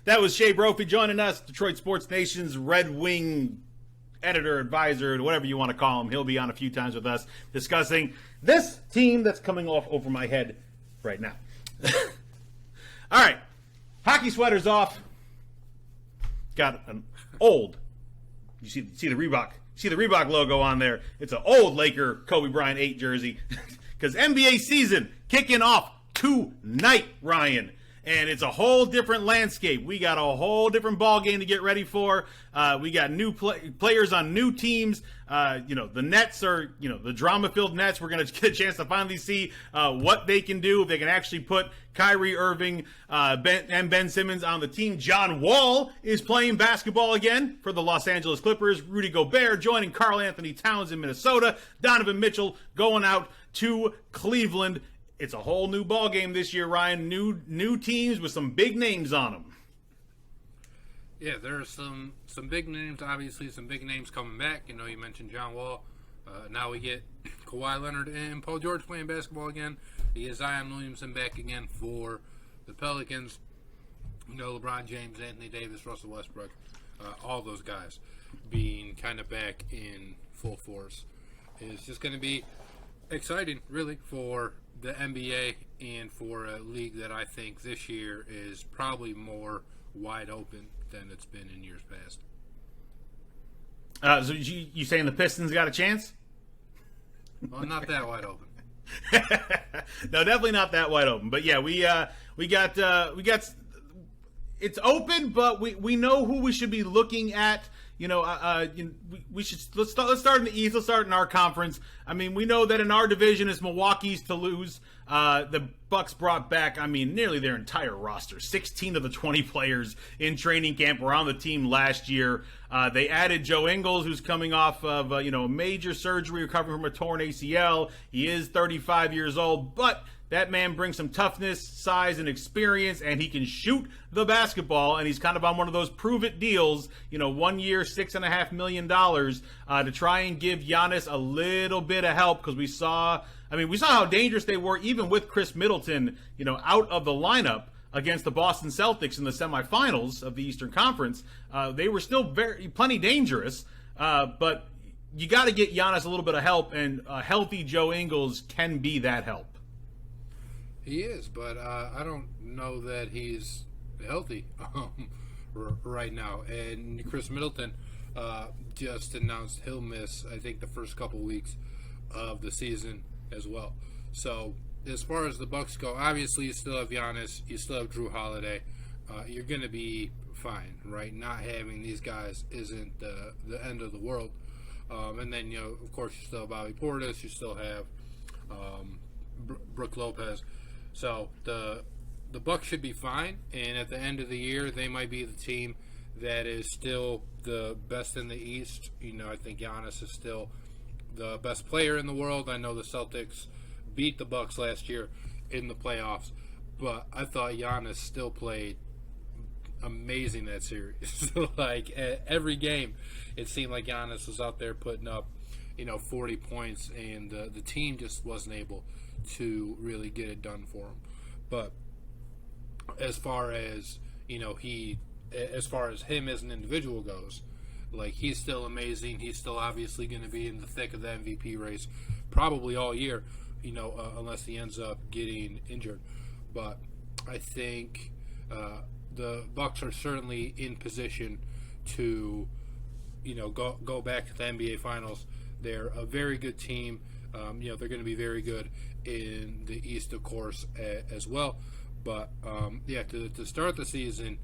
That was Shea Brophy joining us, Detroit Sports Nation's Red Wing editor, advisor, whatever you want to call him. He'll be on a few times with us discussing this team that's coming off over my head right now. All right. Hockey sweater's off. Got an old. You see the Reebok. See the Reebok logo on there. It's an old Laker Kobe Bryant 8 jersey. Because NBA season kicking off tonight, Ryan. And it's a whole different landscape. We got a whole different ball game to get ready for. We got new players on new teams. The Nets are, the drama-filled Nets. We're going to get a chance to finally see what they can do. If they can actually put Kyrie Irving Ben Simmons on the team. John Wall is playing basketball again for the Los Angeles Clippers. Rudy Gobert joining Karl Anthony Towns in Minnesota. Donovan Mitchell going out to Cleveland. It's a whole new ball game this year, Ryan. New teams with some big names on them. Yeah, there are some big names. Obviously, some big names coming back. You mentioned John Wall. Now we get Kawhi Leonard and Paul George playing basketball again. You get Zion Williamson back again for the Pelicans. LeBron James, Anthony Davis, Russell Westbrook, all those guys being kind of back in full force. It's just going to be exciting, really, for the NBA and for a league that I think this year is probably more wide open than it's been in years past. So you saying the Pistons got a chance? Well, not that wide open. No, definitely not that wide open. But yeah, we got it's open, but we know who we should be looking at. We should let's start in the East. Let's start in our conference. I mean, we know that in our division it's Milwaukee's to lose. The Bucks brought back, nearly their entire roster. 16 of the 20 players in training camp were on the team last year. They added Joe Ingles, who's coming off of a major surgery, recovering from a torn ACL. He is 35 years old, but that man brings some toughness, size, and experience, and he can shoot the basketball, and he's kind of on one of those prove-it deals, 1 year, $6.5 million, to try and give Giannis a little bit of help, because we saw how dangerous they were even with Chris Middleton, out of the lineup against the Boston Celtics in the semifinals of the Eastern Conference. They were still plenty dangerous, but you got to get Giannis a little bit of help, and a healthy Joe Ingles can be that help. He is, but I don't know that he's healthy right now. And Chris Middleton just announced he'll miss, I think, the first couple weeks of the season as well. So as far as the Bucks go, obviously you still have Giannis, you still have Drew Holiday. You're going to be fine, right? Not having these guys isn't the end of the world. And then, of course, you still have Bobby Portis, you still have Brook Lopez. So the Bucks should be fine, and at the end of the year, they might be the team that is still the best in the East. I think Giannis is still the best player in the world. I know the Celtics beat the Bucks last year in the playoffs, but I thought Giannis still played amazing that series. Like every game, it seemed like Giannis was out there putting up, 40 points, and the team just wasn't able to really get it done for him. But as far as as far as him as an individual goes, like, he's still amazing. He's still obviously going to be in the thick of the MVP race probably all year, unless he ends up getting injured. But I think the Bucks are certainly in position to go back to the NBA Finals. They're a very good team. They're going to be very good in the East, of course, as well. But, to start the season,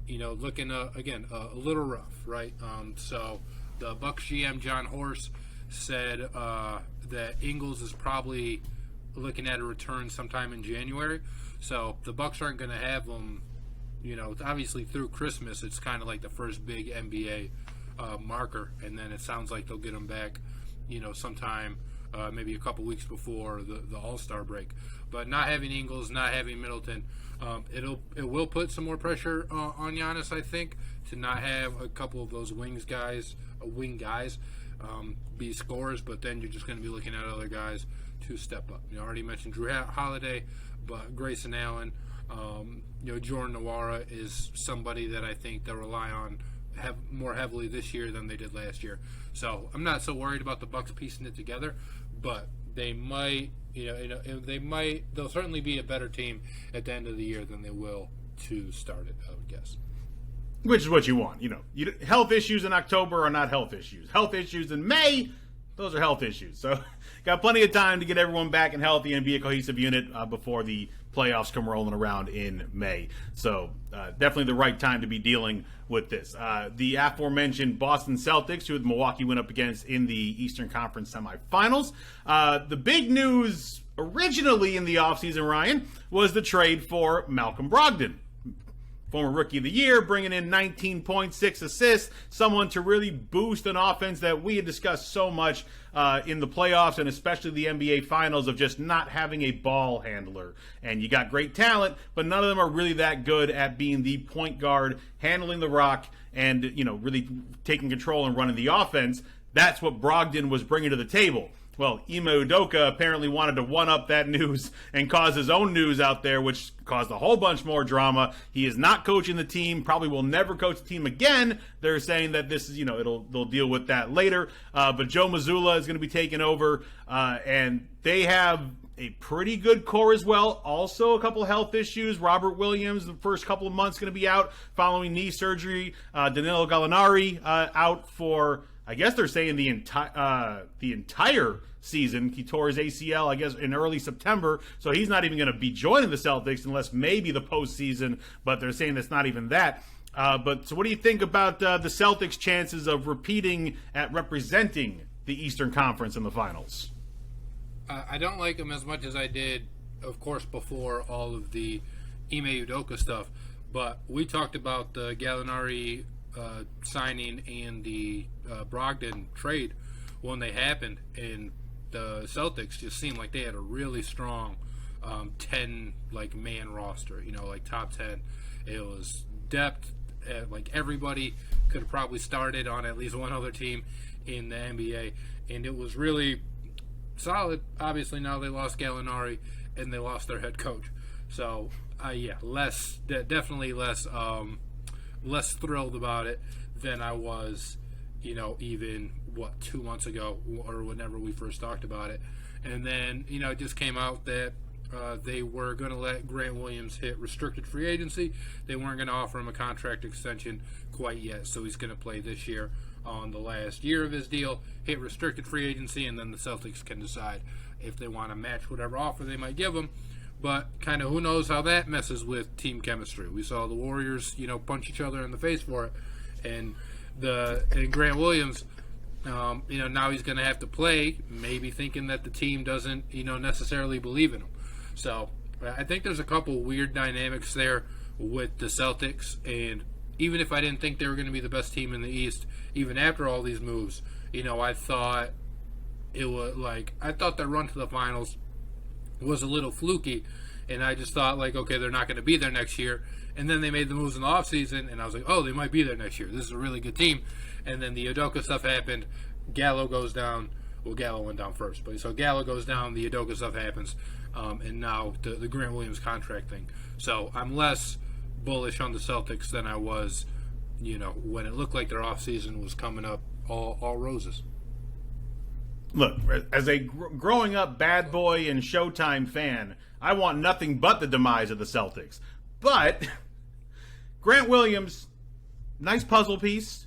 looking, again, a little rough, right? So the Bucks GM, John Horst, said that Ingles is probably looking at a return sometime in January. So the Bucks aren't going to have him, obviously through Christmas. It's kind of like the first big NBA marker. And then it sounds like they'll get him back, sometime maybe a couple weeks before the All-Star break. But not having Ingles, not having Middleton, it will put some more pressure on Giannis, I think, to not have a couple of those wing guys be scorers. But then you're just going to be looking at other guys to step up. I already mentioned Drew Holiday, but Grayson Allen, Jordan Nwora is somebody that I think they'll rely on more heavily this year than they did last year. So I'm not so worried about the Bucks piecing it together, but they might, they'll certainly be a better team at the end of the year than they will to start it, I would guess. Which is what you want. Health issues in October are not health issues. Health issues in May, those are health issues. So got plenty of time to get everyone back and healthy and be a cohesive unit before the playoffs come rolling around in May. So definitely the right time to be dealing with this. The aforementioned Boston Celtics, who Milwaukee went up against in the Eastern Conference semifinals. The big news originally in the offseason, Ryan, was the trade for Malcolm Brogdon. Former Rookie of the Year, bringing in 19.6 assists, someone to really boost an offense that we had discussed so much in the playoffs and especially the NBA Finals of just not having a ball handler. And you got great talent, but none of them are really that good at being the point guard, handling the rock, and really taking control and running the offense. That's what Brogdon was bringing to the table. Well, Ime Udoka apparently wanted to one-up that news and cause his own news out there, which caused a whole bunch more drama. He is not coaching the team, probably will never coach the team again. They're saying that this is, they'll deal with that later. But Joe Mazzulla is going to be taking over, and they have a pretty good core as well. Also, a couple health issues. Robert Williams, the first couple of months, going to be out following knee surgery. Danilo Gallinari out for, I guess they're saying the entire season. He tore his ACL, I guess, in early September, so he's not even going to be joining the Celtics unless maybe the postseason, but they're saying that's not even that. So what do you think about the Celtics' chances of repeating at representing the Eastern Conference in the finals? I don't like them as much as I did, of course, before all of the Ime Udoka stuff, but we talked about the Gallinari signing and the Brogdon trade when they happened, and the Celtics just seemed like they had a really strong 10 man roster, top 10. It was depth, everybody could have probably started on at least one other team in the NBA, and it was really solid. Obviously now they lost Gallinari and they lost their head coach, so definitely less thrilled about it than I was, even 2 months ago or whenever we first talked about it. And then, it just came out that they were going to let Grant Williams hit restricted free agency. They weren't going to offer him a contract extension quite yet, so he's going to play this year on the last year of his deal, hit restricted free agency, and then the Celtics can decide if they want to match whatever offer they might give him. But kind of who knows how that messes with team chemistry. We saw the Warriors, punch each other in the face for it, and Grant Williams, now he's going to have to play, maybe thinking that the team doesn't, necessarily believe in him. So I think there's a couple weird dynamics there with the Celtics, and even if I didn't think they were going to be the best team in the East, even after all these moves, I thought their run to the finals was a little fluky, and I just thought okay, they're not going to be there next year. And then they made the moves in the offseason, and I was like, oh, they might be there next year. This is a really good team. And then the Udoka stuff happened. Gallo goes down. Well, Gallo went down first, but so Gallo goes down, the Udoka stuff happens, and now the Grant Williams contract thing. So I'm less bullish on the Celtics than I was, when it looked like their offseason was coming up all roses. Look, as a growing up bad boy and Showtime fan, I want nothing but the demise of the Celtics. But Grant Williams, nice puzzle piece,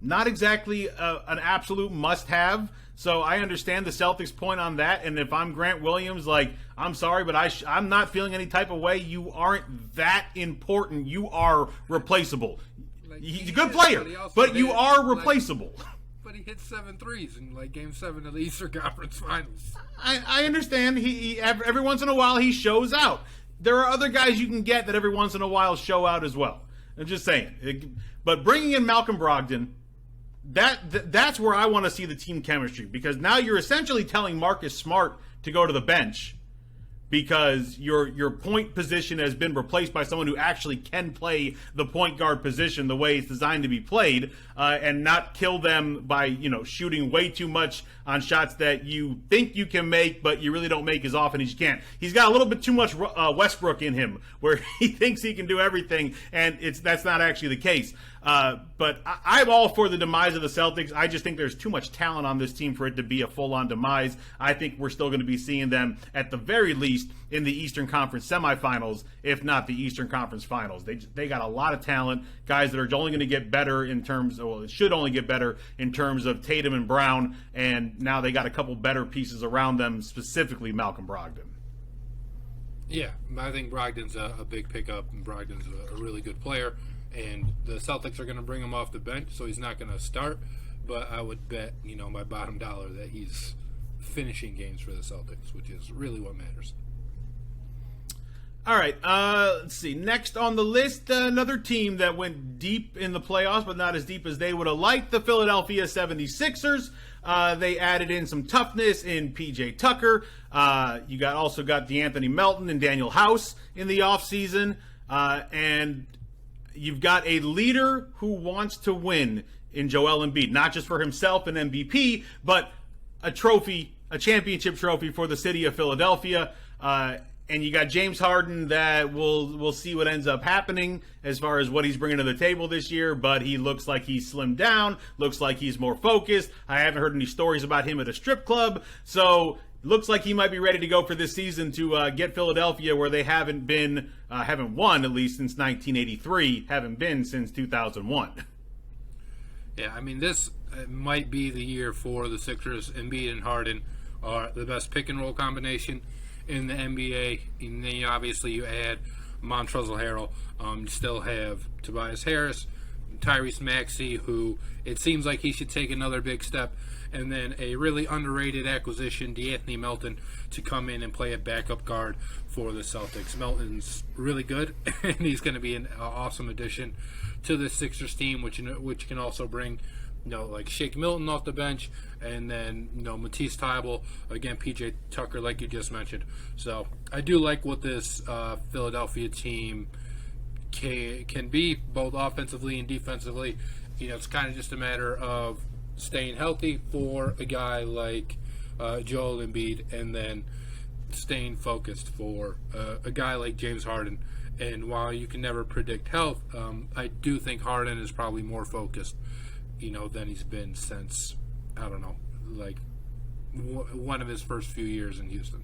not exactly an absolute must-have. So I understand the Celtics' point on that. And if I'm Grant Williams, I'm sorry, but I'm not feeling any type of way. You aren't that important. You are replaceable. He's a good player, but you are replaceable. But he hit 7 threes in Game 7 of the Eastern Conference Finals. I understand. He every once in a while he shows out. There are other guys you can get that every once in a while show out as well. I'm just saying. But bringing in Malcolm Brogdon, that's where I want to see the team chemistry, because now you're essentially telling Marcus Smart to go to the bench because your point position has been replaced by someone who actually can play the point guard position the way it's designed to be played, and not kill them by shooting way too much on shots that you think you can make, but you really don't make as often as you can. He's got a little bit too much Westbrook in him, where he thinks he can do everything, and that's not actually the case. But I'm all for the demise of the Celtics. I just think there's too much talent on this team for it to be a full-on demise. I think we're still going to be seeing them at the very least in the Eastern Conference semifinals, if not the Eastern Conference Finals. They got a lot of talent, guys that are only going to get better in terms of, well, it should only get better in terms of Tatum and Brown, and now they got a couple better pieces around them, specifically Malcolm Brogdon. Yeah, I think Brogdon's a big pickup, and Brogdon's a really good player. And the Celtics are going to bring him off the bench, so he's not going to start. But I would bet, my bottom dollar that he's finishing games for the Celtics, which is really what matters. All right, let's see. Next on the list, another team that went deep in the playoffs, but not as deep as they would have liked, the Philadelphia 76ers. They added in some toughness in P.J. Tucker. You also got DeAnthony Melton and Daniel House in the offseason. And you've got a leader who wants to win in Joel Embiid, not just for himself an MVP, but a championship trophy for the city of Philadelphia. And you got James Harden that we'll see what ends up happening as far as what he's bringing to the table this year, but he looks like he's slimmed down, looks like he's more focused. I haven't heard any stories about him at a strip club, so looks like he might be ready to go for this season to get Philadelphia where they haven't won at least since 1983, haven't been since 2001. Yeah, I mean, this might be the year for the Sixers. Embiid and Harden are the best pick and roll combination in the NBA. And then obviously you add Montrezl Harrell. You still have Tobias Harris, Tyrese Maxey, who it seems like he should take another big step, and then a really underrated acquisition, DeAnthony Melton, to come in and play a backup guard for the Celtics. Melton's really good, and he's going to be an awesome addition to the Sixers team, which can also bring like Shake Milton off the bench, and then Matisse Thybulle, again PJ Tucker, like you just mentioned. So I do like what this Philadelphia team can be, both offensively and defensively. It's kind of just a matter of staying healthy for a guy like Joel Embiid, and then staying focused for a guy like James Harden. And while you can never predict health, I do think Harden is probably more focused than he's been since, I don't know, like one of his first few years in Houston.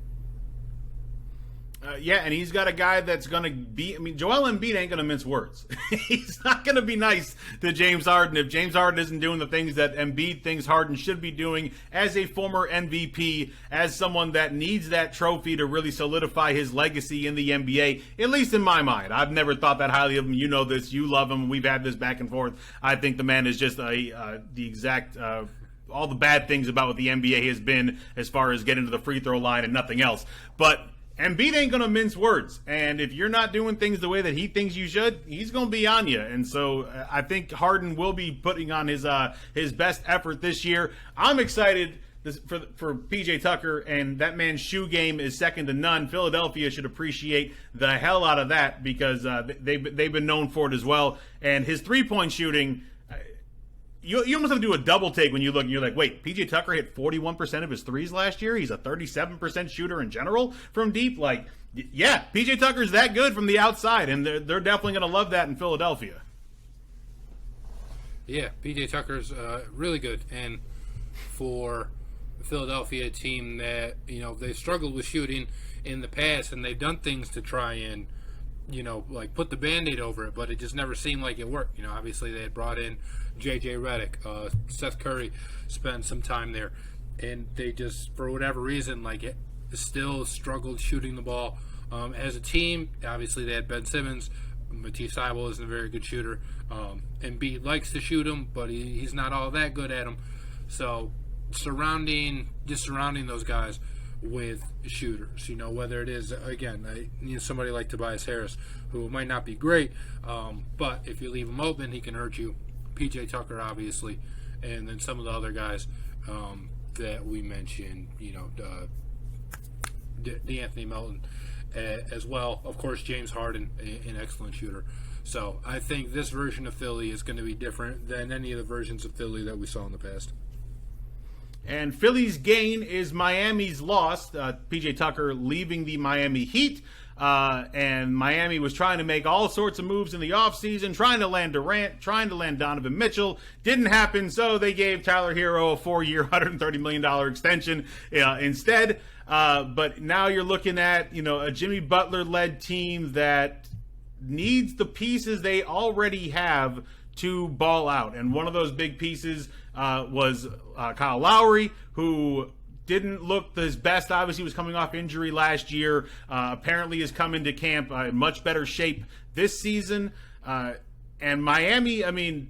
Yeah, and he's got a guy that's going to be, Joel Embiid ain't going to mince words. He's not going to be nice to James Harden if James Harden isn't doing the things that Embiid thinks Harden should be doing as a former MVP, as someone that needs that trophy to really solidify his legacy in the NBA, at least in my mind. I've never thought that highly of him. You know this. You love him. We've had this back and forth. I think the man is just the exact all the bad things about what the NBA has been as far as getting to the free throw line and nothing else. But Embiid ain't going to mince words, and if you're not doing things the way that he thinks you should, he's going to be on you. And so I think Harden will be putting on his best effort this year. I'm excited for PJ Tucker, and that man's shoe game is second to none. Philadelphia should appreciate the hell out of that because they've been known for it as well. And his three-point shooting, You almost have to do a double take when you look and you're like, wait, PJ Tucker hit 41% of his threes last year. He's a 37% shooter in general from deep. Like, yeah, PJ Tucker's that good from the outside, and they're definitely going to love that in Philadelphia. Yeah, PJ Tucker's really good. And for the Philadelphia team that, they struggled with shooting in the past, and they've done things to try and, like put the Band-Aid over it, but it just never seemed like it worked. Obviously they had brought in J.J. Redick, Seth Curry spent some time there, and they just, for whatever reason, like still struggled shooting the ball. As a team, obviously they had Ben Simmons. Matisse Thybulle isn't a very good shooter. Embiid likes to shoot him, but he's not all that good at him. So surrounding those guys with shooters, whether it is, again, somebody like Tobias Harris, who might not be great, but if you leave him open, he can hurt you. PJ Tucker, obviously, and then some of the other guys that we mentioned, D'Anthony Melton as well. Of course, James Harden, an excellent shooter. So I think this version of Philly is going to be different than any of the versions of Philly that we saw in the past. And Philly's gain is Miami's loss. P.J. Tucker leaving the Miami Heat. And Miami was trying to make all sorts of moves in the offseason, trying to land Durant, trying to land Donovan Mitchell. Didn't happen, so they gave Tyler Hero a 4-year, $130 million extension instead. But now you're looking at, a Jimmy Butler-led team that needs the pieces they already have to ball out. And one of those big pieces was Kyle Lowry, who didn't look his best. Obviously, was coming off injury last year. Apparently has come into camp in much better shape this season. And Miami,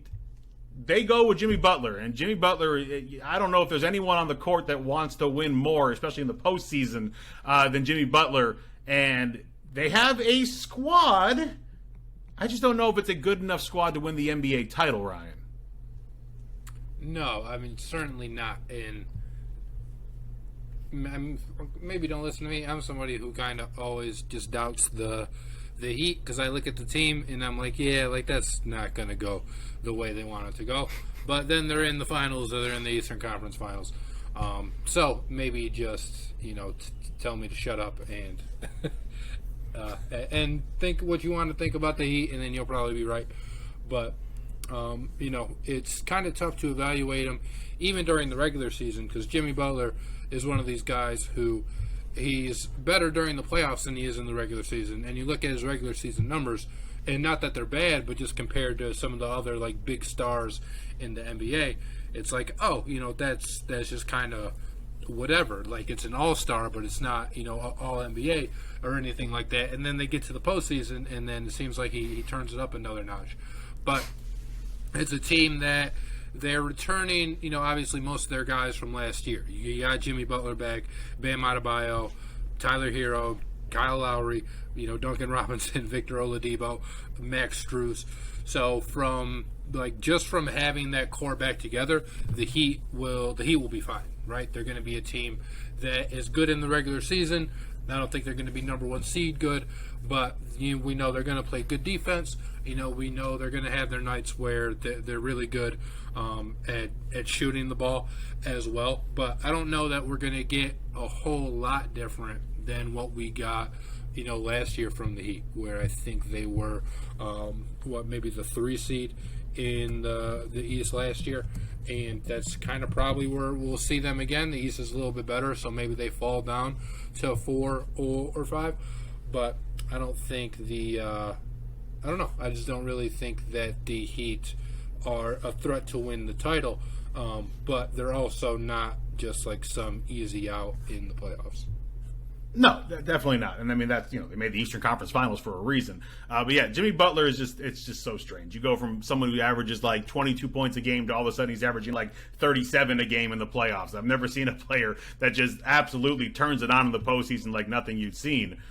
they go with Jimmy Butler. And Jimmy Butler, I don't know if there's anyone on the court that wants to win more, especially in the postseason, than Jimmy Butler. And they have a squad. I just don't know if it's a good enough squad to win the NBA title, Ryan. No, certainly not. Maybe don't listen to me. I'm somebody who kind of always just doubts the Heat, because I look at the team and I'm like, that's not going to go the way they want it to go. But then they're in the finals, or they're in the Eastern Conference Finals. So maybe just, tell me to shut up and think what you want to think about the Heat, and then you'll probably be right. But, it's kind of tough to evaluate them even during the regular season, because Jimmy Butler is one of these guys who he's better during the playoffs than he is in the regular season. And you look at his regular season numbers, and not that they're bad, but just compared to some of the other big stars in the NBA, it's like, that's just kind of whatever. It's an all-star, but it's not, all NBA or anything like that. And then they get to the postseason, and then it seems like he turns it up another notch. But it's a team that they're returning, obviously most of their guys from last year. You got Jimmy Butler back, Bam Adebayo, Tyler Hero, Kyle Lowry, Duncan Robinson, Victor Oladipo, Max Strus. So from having that core back together, the Heat will be fine, right? They're going to be a team that is good in the regular season. I don't think they're going to be number one seed good, but we know they're going to play good defense. We know they're going to have their nights where they're really good at shooting the ball as well. But I don't know that we're going to get a whole lot different than what we got, last year from the Heat, where I think they were, maybe the 3 seed in the East last year. And that's kind of probably where we'll see them again. The East is a little bit better, so maybe they fall down to 4 or 5. But I don't think I don't know. I just don't really think that the Heat are a threat to win the title. But they're also not just some easy out in the playoffs. No, definitely not. And that's, they made the Eastern Conference Finals for a reason. But yeah, Jimmy Butler is it's just so strange. You go from someone who averages 22 points a game to all of a sudden he's averaging 37 a game in the playoffs. I've never seen a player that just absolutely turns it on in the postseason like nothing you've seen.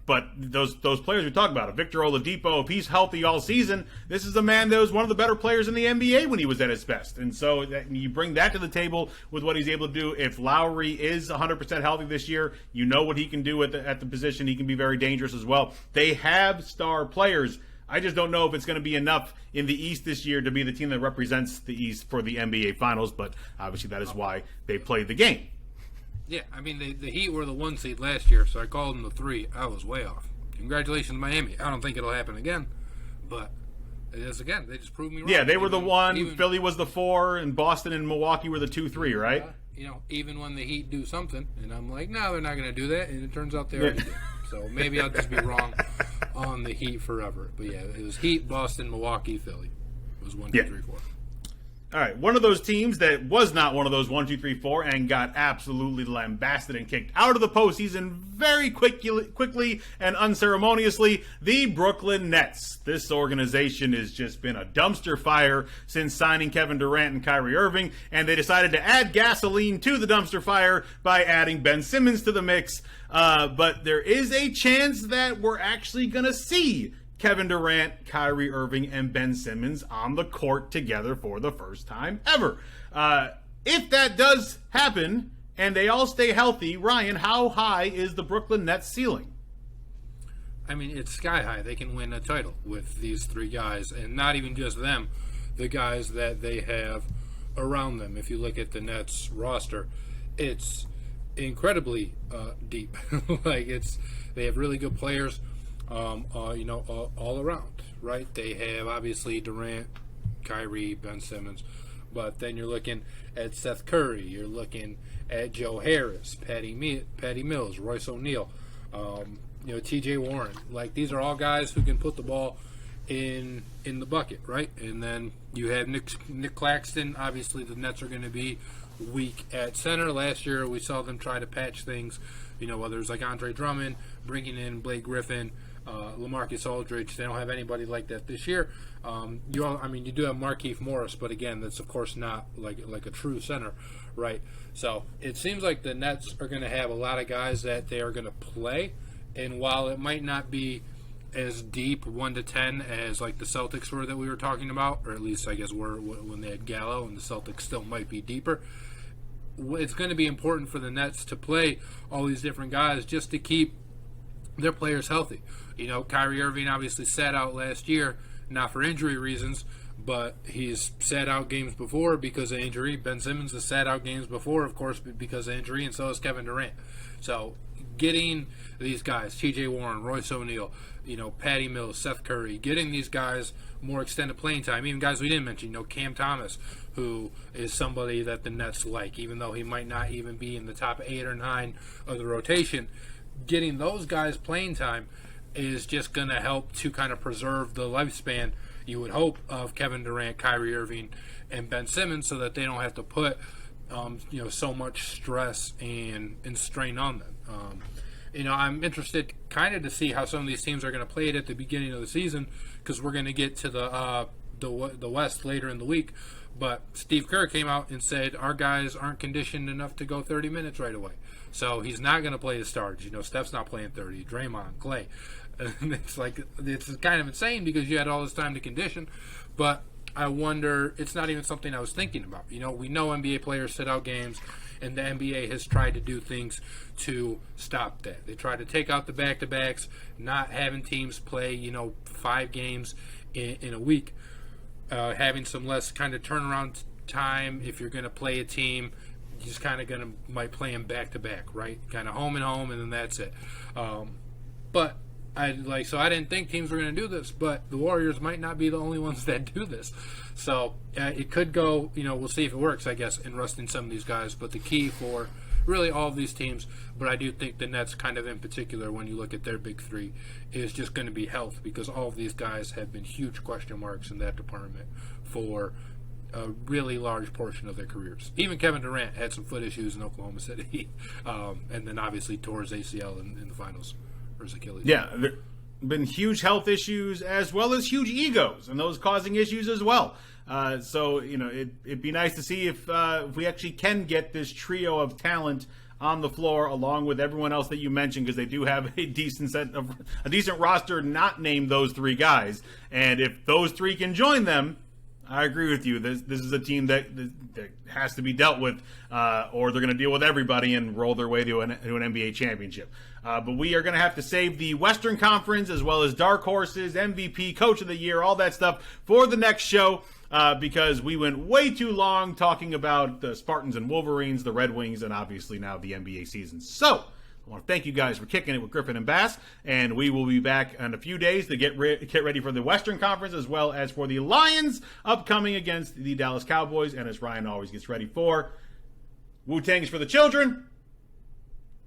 But those players we talk about, Victor Oladipo, if he's healthy all season, this is a man that was one of the better players in the NBA when he was at his best. And so you bring that to the table with what he's able to do. If Lowry is 100% healthy this year, you know what he can do at the position. He can be very dangerous as well. They have star players. I just don't know if it's going to be enough in the East this year to be the team that represents the East for the NBA Finals. But obviously that is why they played the game. Yeah, the Heat were the 1 seed last year, so I called them the 3. I was way off. Congratulations, Miami. I don't think it'll happen again, but it is again. They just proved me wrong. Yeah, they were the 1. Philly was the 4, and Boston and Milwaukee were the 2-3, right? Even when the Heat do something, and I'm like, no, they're not going to do that, and it turns out they already did. So maybe I'll just be wrong on the Heat forever. But yeah, it was Heat, Boston, Milwaukee, Philly. It was 1, 2, 3, 4. All right, one of those teams that was not one of those 1, 2, 3, 4 and got absolutely lambasted and kicked out of the postseason very quickly and unceremoniously, the Brooklyn Nets. This organization has just been a dumpster fire since signing Kevin Durant and Kyrie Irving, and they decided to add gasoline to the dumpster fire by adding Ben Simmons to the mix. But there is a chance that we're actually going to see Kevin Durant, Kyrie Irving, and Ben Simmons on the court together for the first time ever. If that does happen, and they all stay healthy, Ryan, how high is the Brooklyn Nets ceiling? I mean, it's sky high. They can win a title with these three guys, and not even just them, the guys that they have around them. If you look at the Nets roster, it's incredibly deep. They have really good players, all around, right? They have obviously Durant, Kyrie, Ben Simmons, but then you're looking at Seth Curry, you're looking at Joe Harris, Patty Mills, Royce O'Neal, T.J. Warren. Like, these are all guys who can put the ball in the bucket, right? And then you have Nick Claxton. Obviously, the Nets are going to be weak at center. Last year, we saw them try to patch things, whether it's like Andre Drummond, bringing in Blake Griffin, LaMarcus Aldridge. They don't have anybody like that this year. You do have Markieff Morris, but again, that's of course not like a true center, right? So it seems like the Nets are going to have a lot of guys that they are going to play, and while it might not be as deep 1 to 10 as like the Celtics were that we were talking about, or at least I guess were when they had Gallo, and the Celtics still might be deeper. It's going to be important for the Nets to play all these different guys just to keep their players healthy. Kyrie Irving obviously sat out last year, not for injury reasons, but he's sat out games before because of injury. Ben Simmons has sat out games before, of course, because of injury, and so has Kevin Durant. So getting these guys, T.J. Warren, Royce O'Neal, Patty Mills, Seth Curry, getting these guys more extended playing time, even guys we didn't mention, Cam Thomas, who is somebody that the Nets like, even though he might not even be in the top 8 or 9 of the rotation. Getting those guys playing time is just going to help to kind of preserve the lifespan, you would hope, of Kevin Durant, Kyrie Irving, and Ben Simmons, so that they don't have to put so much stress and strain on them. I'm interested kind of to see how some of these teams are going to play it at the beginning of the season, because we're going to get to the West later in the week. But Steve Kerr came out and said our guys aren't conditioned enough to go 30 minutes right away. So he's not going to play the starters. Steph's not playing 30, Draymond, Clay. And it's kind of insane because you had all this time to condition. But I wonder, it's not even something I was thinking about. We know NBA players sit out games, and the NBA has tried to do things to stop that. They try to take out the back-to-backs, not having teams play, 5 games in a week, having some less kind of turnaround time. If you're going to play a team, you just kind of might play them back-to-back, right? Kind of home and home, and then that's it. But I didn't think teams were going to do this, but the Warriors might not be the only ones that do this. So it could go, we'll see if it works, I guess, in resting some of these guys. But the key for really all of these teams, but I do think the Nets kind of in particular, when you look at their big three, is just going to be health, because all of these guys have been huge question marks in that department for a really large portion of their careers. Even Kevin Durant had some foot issues in Oklahoma City, and then obviously tore his ACL in the finals. Achilles. Yeah, there have been huge health issues as well as huge egos, and those causing issues as well. So it'd be nice to see if we actually can get this trio of talent on the floor along with everyone else that you mentioned, because they do have a decent roster not named those 3 guys. And if those 3 can join them, I agree with you. This is a team that has to be dealt with, or they're going to deal with everybody and roll their way to an NBA championship. But we are going to have to save the Western Conference as well as dark horses, MVP, Coach of the Year, all that stuff for the next show, because we went way too long talking about the Spartans and Wolverines, the Red Wings, and obviously now the NBA season. So I want to thank you guys for kicking it with Griffin and Bass, and we will be back in a few days to get ready for the Western Conference as well as for the Lions upcoming against the Dallas Cowboys. And as Ryan always gets ready for, Wu-Tang is for the children.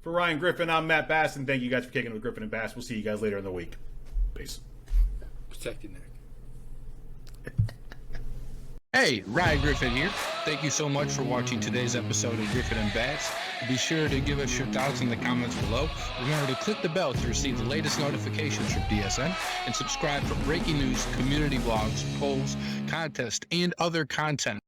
For Ryan Griffin, I'm Matt Bass, and thank you guys for kicking it with Griffin and Bass. We'll see you guys later in the week. Peace. Protect your neck. Hey, Ryan Griffin here. Thank you so much for watching today's episode of Griffin and Bass. Be sure to give us your thoughts in the comments below. Remember to click the bell to receive the latest notifications from DSN, and subscribe for breaking news, community blogs, polls, contests, and other content.